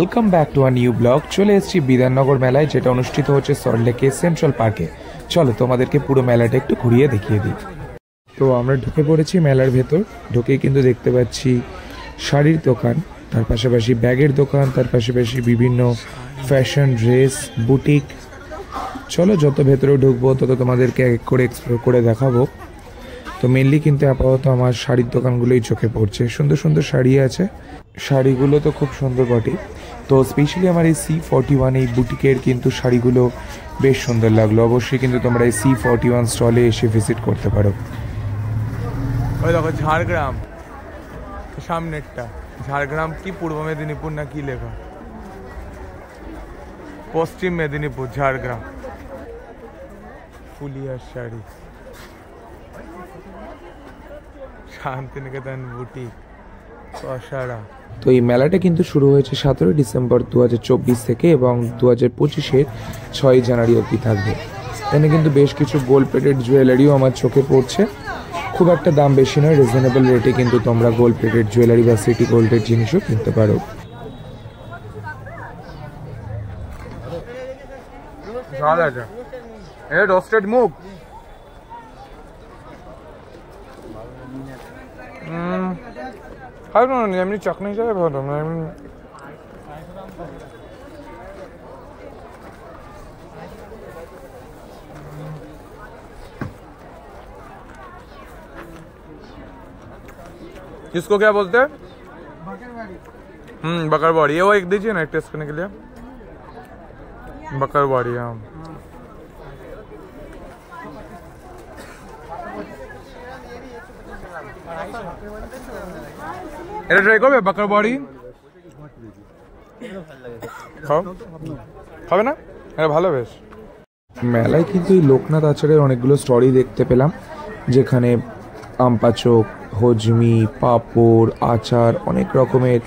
Welcome back to a new blog. চলে এসেছি বিধাননগর মেলায়, যেটা অনুষ্ঠিত হচ্ছে সল্টলেকে সেন্ট্রাল পার্কে। চলো তোমাদেরকে পুরো মেলাটা একটু ঘুরিয়ে দেখিয়ে দিই। তো আমরা ঢুকে পড়েছি মেলার ভেতর। ঢুকেই কিন্তু দেখতে পাচ্ছি শাড়ির দোকান, তার পাশাপাশি ব্যাগের দোকান, তার পাশাপাশি বিভিন্ন ফ্যাশন ড্রেস বুটিক। চলো যত ভেতরে ঢুকবো তত তোমাদেরকে এক করে এক্সপ্লোর করে দেখাবো। তো মেনলি কিন্তু আপাতত আমার শাড়ির দোকানগুলোই চোখে পড়ছে। সুন্দর সুন্দর শাড়ি আছে, শাড়িগুলো তো খুব সুন্দর বটে। তো স্পেশালি আমার এই C41 এই বুটিকের কিন্তু শাড়িগুলো বেশ সুন্দর লাগলো। অবশ্যই কিন্তু তোমরা এই C41 স্টলে এসে ভিজিট করতে পারো। ওই দেখো ঝাড়গ্রাম সামনেরটা, ঝাড়গ্রাম কি পূর্ব মেদিনীপুর না কি লেখা, পশ্চিম মেদিনীপুর ঝাড়গ্রাম। ফুলিয়ার শাড়ি, শান্তিনিকেতন বুটিক, কসারা। তো এই মেলাটা কিন্তু শুরু হয়েছে 17 ডিসেম্বর 2024 থেকে এবং 2025-এর 6 জানুয়ারি অবধি থাকবে। এখানে কিন্তু বেশ কিছু গোল্ড প্লেটেড জুয়েলারিও আমার চোখে পড়ছে। খুব একটা দাম বেশি নয়, রিজনেবল রেটে কিন্তু তোমরা গোল্ড প্লেটেড জুয়েলারি বা সিটি গোল্ডের জিনিসও কিনতে পারো। রোস্টেড মুগ, এমনি চাকনি হিসাবে ভালো না, এমনি इसको क्या बोलते हैं? बकरवाड़ी। ये वो एक दीजिए ना, एक टेस्ट करने के लिए। बकरवाड़ी, हाँ। এটা ট্রাই করবে বাকরবাড়ি? খাবে না? এটা ভালো বেশ। মেলায় কিন্তু এই লোকনাথ আচারের অনেকগুলো স্টলই দেখতে পেলাম, যেখানে আমপাচক, হজমি, পাঁপড়, আচার, অনেক রকমের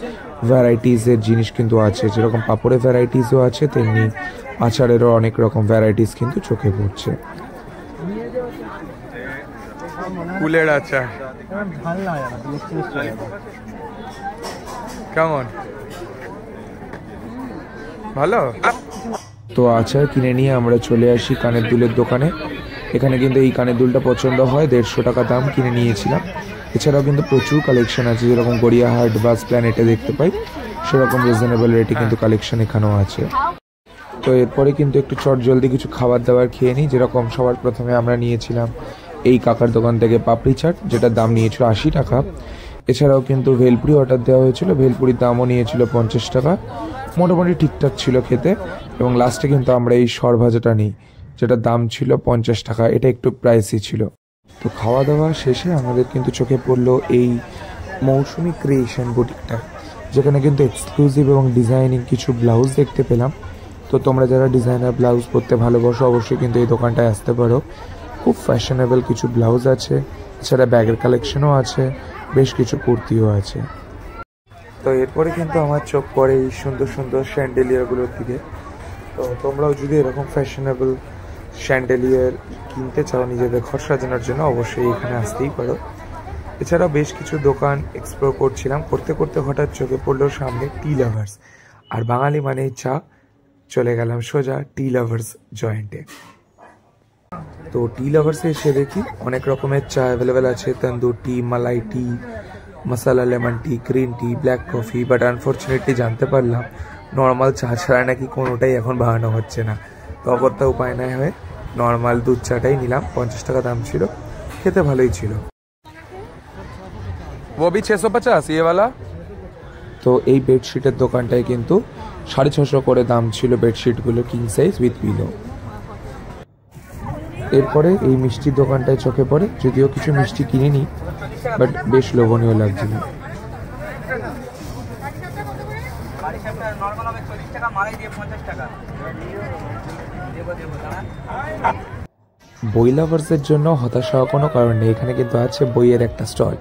ভ্যারাইটিসের জিনিস কিন্তু আছে। যেরকম পাঁপড়ের ভ্যারাইটিসও আছে, তেমনি আচারেরও অনেক রকম ভ্যারাইটিস কিন্তু চোখে পড়ছে। কুলের আচার কেমন? ভালো। তো আচার কিনে নিয়ে আমরা চলে আসি কানের দুলের দোকানে। এখানে কিন্তু এই কানের দুলটা পছন্দ হয়, 150 টাকা দাম কিনে নিয়েছিলাম। এছাড়াও কিন্তু প্রচুর কালেকশন আছে, যেরকম গড়িয়াহাট বাস প্ল্যানেটে দেখতে পাই সেরকম রিজনেবল রেটে কিন্তু কালেকশন এখানেও আছে। তো এরপরে কিন্তু একটু চট জলদি কিছু খাবার দাবার খেয়ে নিই। যেরকম সবার প্রথমে আমরা নিয়েছিলাম এই কাকার দোকান থেকে পাপড়ি চাট, যেটার দাম নিয়েছিল 80 টাকা। এছাড়াও কিন্তু ভেলপুরি অর্ডার দেওয়া হয়েছিল, ভেলপুরির দামও নিয়েছিল 50 টাকা। মোটামুটি ঠিকঠাক ছিল খেতে। এবং লাস্টে কিন্তু আমরা এই সরভাজাটা নিই, যেটার দাম ছিল 50 টাকা। এটা একটু প্রাইসই ছিল। তো খাওয়া দাওয়া শেষে আমাদের কিন্তু চোখে পড়লো এই মৌসুমি ক্রিয়েশন বুটিকটা, যেখানে কিন্তু এক্সক্লুসিভ এবং ডিজাইনিং কিছু ব্লাউজ দেখতে পেলাম। তো তোমরা যারা ডিজাইনার ব্লাউজ পরতে ভালোবাসো অবশ্যই কিন্তু এই দোকানটায় আসতে পারো। খুব ফ্যাশনেবল কিছু ব্লাউজ আছে, এছাড়া ব্যাগের কালেকশনও আছে, বেশ কিছু কুর্তিও আছে। তো এরপরে কিন্তু আমার চোখ পড়ে এই সুন্দর সুন্দর স্যান্ডেলিয়ারগুলোর দিকে। তো তোমরাও যদি এরকম ফ্যাশনেবল স্যান্ডেলিয়ার কিনতে চাও নিজেদের ঘর সাজানোর জন্য, অবশ্যই এখানে আসতেই পারো। এছাড়াও বেশ কিছু দোকান এক্সপ্লোর করছিলাম, করতে করতে হঠাৎ চোখে পড়লো সামনে টি লাভার্স। আর বাঙালি মানেই চা, চলে গেলাম সোজা টি লাভার্স জয়েন্টে। তো টি লাভার্সে এসে দেখি অনেক রকমের চা অ্যাভেলেবেল আছে, tandoor tea, malai tea, masala lemon tea, green tea, black coffee. But unfortunately জানতে পারলাম নর্মাল চা ছাড়া নাকি কোনোটাই এখন বানানো হচ্ছে না। তো অগত্যা উপায় না হয়ে নর্মাল দুধ চাটাই নিলাম, 50 টাকা দাম ছিল, খেতে ভালোই ছিল। वो भी 650 ये वाला। তো এই বেডশিটের দোকানটায় কিন্তু 650 করে দাম ছিল বেডশিটগুলো, কিং সাইজ উইথ পিলো। এরপরে এই মিষ্টির দোকানটায় চোখে পড়ে, যদিও কিছু মিষ্টি কিনে নিই, বাট বেশ লোভনীয় লাগছিল। বই লাভার্সের জন্য হতাশ হওয়ার কোনো কারণ নেই। এখানে কিন্তু আছে বইয়ের একটা স্টল,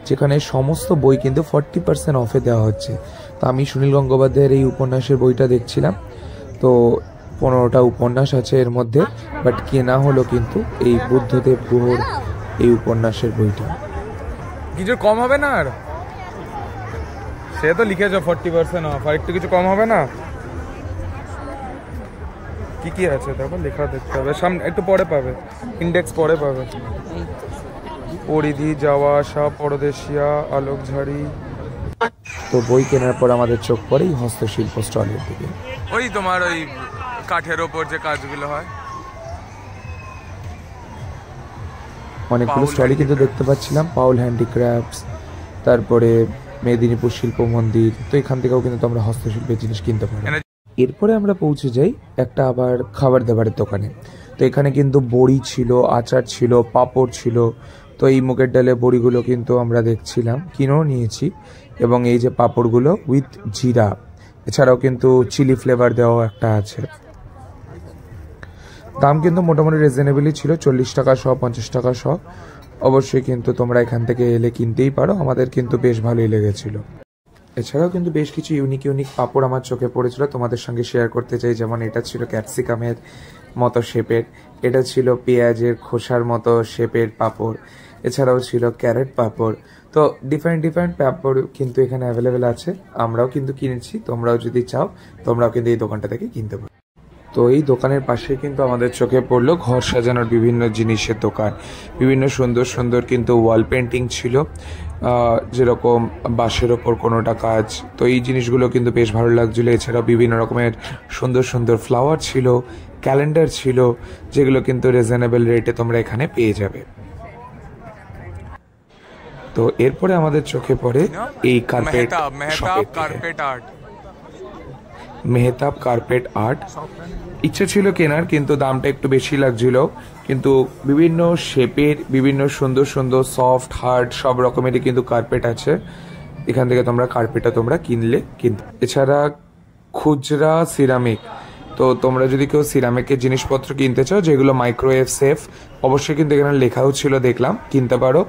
যেখানে সমস্ত বই কিন্তু 40% অফে দেওয়া হচ্ছে। তো আমি সুনীল গঙ্গোপাধ্যায়ের এই উপন্যাসের বইটা দেখছিলাম। তো 15টা উপন্যাস আছে এর মধ্যে, বাট কেনা হলো কিন্তু এই বুদ্ধদেব গুহর এই উপন্যাসের বইটা। কিছু কম হবে না আর? সে তো লিখেছো 40% অফ, আর একটু কিছু কম হবে না? কি কি আছে দেখো, লেখা দেখতে হবে, সামনে একটু পরে পাবে, ইন্ডেক্স পরে পাবে। পরিধি, যাওয়া আসা, পরদেশিয়া, আলোকঝাড়ি। তো বই কেনার পর আমাদের চোখ পড়ে এই হস্তশিল্প স্টলের দিকে। ওই তোমার ওই কাঠের ওপর যে কাজগুলো হয়, অনেকগুলো স্টলই কিন্তু দেখতে পাচ্ছিলাম, পাউল হ্যান্ডিক্রাফটস, তারপরে মেদিনীপুর শিল্প মন্দির। তো এখান থেকেও কিন্তু তোমরা হস্তশিল্পের জিনিস কিনতে পারো। এরপরে আমরা পৌঁছে যাই একটা আবার খাবার দাবারের দোকানে। তো এখানে কিন্তু বড়ি ছিল, আচার ছিল, পাঁপড় ছিল। তো এই মুগের ডালে বড়িগুলো কিন্তু আমরা দেখছিলাম, কিনেও নিয়েছি। এবং এই যে পাঁপড়গুলো উইথ জিরা, এছাড়াও কিন্তু চিলি ফ্লেভার দেওয়াও একটা আছে। দাম কিন্তু মোটামুটি রিজনেবলই ছিল, 40 টাকা সহ, 50 টাকা সহ। অবশ্যই কিন্তু তোমরা এখান থেকে এলে কিনতেই পারো, আমাদের কিন্তু বেশ ভালোই লেগেছিল। এছাড়াও কিন্তু বেশ কিছু ইউনিক পাঁপড় আমার চোখে পড়েছিল, তোমাদের সঙ্গে শেয়ার করতে চাই। যেমন এটা ছিল ক্যাপসিকামের মতো শেপের, এটা ছিল পেঁয়াজের খোসার মতো শেপের পাঁপড়, এছাড়াও ছিল ক্যারেট পাঁপড়। তো ডিফারেন্ট পাঁপড় কিন্তু এখানে অ্যাভেলেবেল আছে, আমরাও কিন্তু কিনেছি। তোমরাও যদি চাও তোমরাও কিন্তু এই দোকানটা থেকে কিনতে পারো। তো এই দোকানের পাশে কিন্তু আমাদের চোখে পড়লো ঘর সাজানোর বিভিন্ন জিনিসের দোকান। বিভিন্ন সুন্দর কিন্তু ওয়াল পেন্টিং ছিল, যেরকম বাঁশের ওপর কোনোটা কাজ। তো এই জিনিসগুলো কিন্তু বেশ ভালো লাগছিলো। এছাড়াও বিভিন্ন রকমের সুন্দর ফ্লাওয়ার ছিল, ক্যালেন্ডার ছিল, যেগুলো কিন্তু রিজনেবল রেটে তোমরা এখানে পেয়ে যাবে। তো এরপরে আমাদের চোখে পড়ে এই কার্পেট মেহতাব কার্পেট আর্ট। ইচ্ছে ছিল কেনার, কিন্তু দামটা একটু বেশি লাগছিল। কিন্তু বিভিন্ন শেপের, বিভিন্ন সুন্দর সফট হার্ড সব রকমেরই কিন্তু কার্পেট আছে। এখান থেকে তোমরা কার্পেটটা তোমরা কিনলে কিনতে। এছাড়া খুচরা সিরামিক, তো তোমরা যদি কেউ সিরামিকের জিনিসপত্র কিনতে চাও যেগুলো মাইক্রোওয়েভ সেফ, অবশ্যই কিন্তু এখানে লেখাও ছিল, দেখলাম, কিনতে পারো।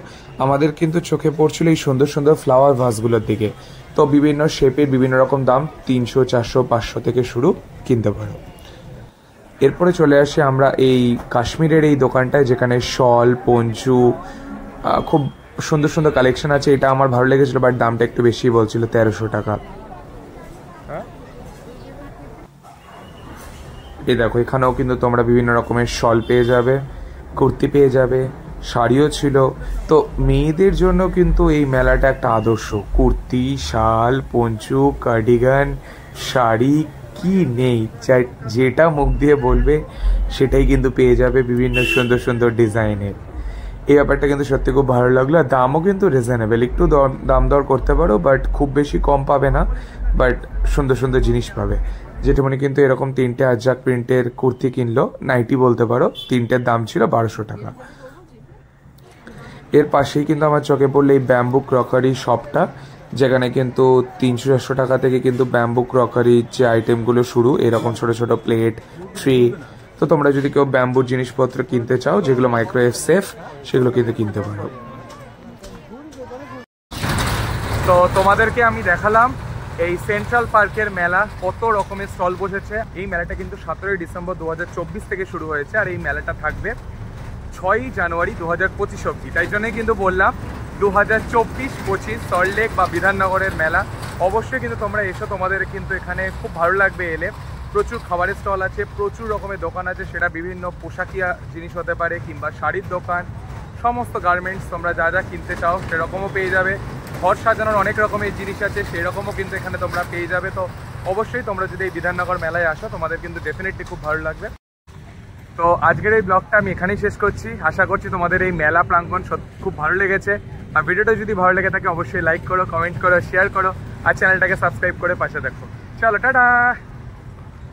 আমাদের কিন্তু চোখে পড়ছিল এই সুন্দর ফ্লাওয়ার ভাসগুলোর দিকে। তো বিভিন্ন শেপের বিভিন্ন রকম দাম, 300, 400, 500 থেকে শুরু, কিনতে পারো। এরপরে চলে আসি আমরা এই কাশ্মীরের এই দোকানটায়, যেখানে শল, পঞ্চু, খুব সুন্দর কালেকশন আছে। এটা আমার ভালো লেগেছিল, বাট দামটা একটু বেশি বলছিল, 1300 টাকা। এই দেখো, এখানেও কিন্তু তোমরা বিভিন্ন রকমের শল পেয়ে যাবে, কুর্তি পেয়ে যাবে, শাড়িও ছিল। তো মেয়েদের জন্য কিন্তু এই মেলাটা একটা আদর্শ। কুর্তি, শাল, পঞ্চু, কার্ডিগান, শাড়ি, কি নেই, যেটা মুখ দিয়ে বলবে সেটাই কিন্তু পেয়ে যাবে, বিভিন্ন সুন্দর ডিজাইনের। এই ব্যাপারটা কিন্তু সত্যি খুব ভালো লাগলো। আর দামও কিন্তু রিজনেবল, একটু দাম দর করতে পারো, বাট খুব বেশি কম পাবে না, বাট সুন্দর জিনিস পাবে। যেটা কিন্তু এরকম 3টে আজাক প্রিন্টের কুর্তি কিনলো, নাইটি বলতে পারো, 3টের দাম ছিল 1200 টাকা। এর পাশেই কিন্তু আমার চোখে পড়লো এই ব্যাম্বু ক্রকারি শপটা, যেখানে কিন্তু 300-400 টাকা থেকে কিন্তু ব্যাম্বু ক্রকারির যে আইটেমগুলো শুরু, এরকম ছোট প্লেট, ট্রে। তো তোমরা যদি কেউ ব্যাম্বুর জিনিসপত্র কিনতে চাও যেগুলো মাইক্রোওয়েভ সেফ, সেগুলো কিন্তু কিনতে পারো। তো তোমাদেরকে আমি দেখালাম এই সেন্ট্রাল পার্কের মেলা, কত রকমের স্টল বসেছে। এই মেলাটা কিন্তু 17 ডিসেম্বর 2024 থেকে শুরু হয়েছে, আর এই মেলাটা থাকবে 6 জানুয়ারি 2025 অবধি। তাই জন্যই কিন্তু বললাম 2024-25 সল্টলেক বা বিধাননগরের মেলা। অবশ্যই কিন্তু তোমরা এসো, তোমাদের কিন্তু এখানে খুব ভালো লাগবে এলে। প্রচুর খাবারের স্টল আছে, প্রচুর রকমের দোকান আছে, সেটা বিভিন্ন পোশাকিয়া জিনিস হতে পারে কিংবা শাড়ির দোকান, সমস্ত গার্মেন্টস তোমরা যা কিনতে চাও সেরকমও পেয়ে যাবে। ঘর সাজানোর অনেক রকমের জিনিস আছে, সেই রকমও কিন্তু এখানে তোমরা পেয়ে যাবে। তো অবশ্যই তোমরা যদি এই বিধাননগর মেলায় আসো, তোমাদের কিন্তু ডেফিনেটলি খুব ভালো লাগবে। তো আজকের এই ব্লগটা আমি এখানেই শেষ করছি। আশা করছি তোমাদের এই মেলা প্রাঙ্গণ খুব ভালো লেগেছে। আর ভিডিওটা যদি ভালো লেগে থাকে অবশ্যই লাইক করো, কমেন্ট করো, শেয়ার করো, আর চ্যানেলটাকে সাবস্ক্রাইব করে পাশে দেখো। চলো, টাটা।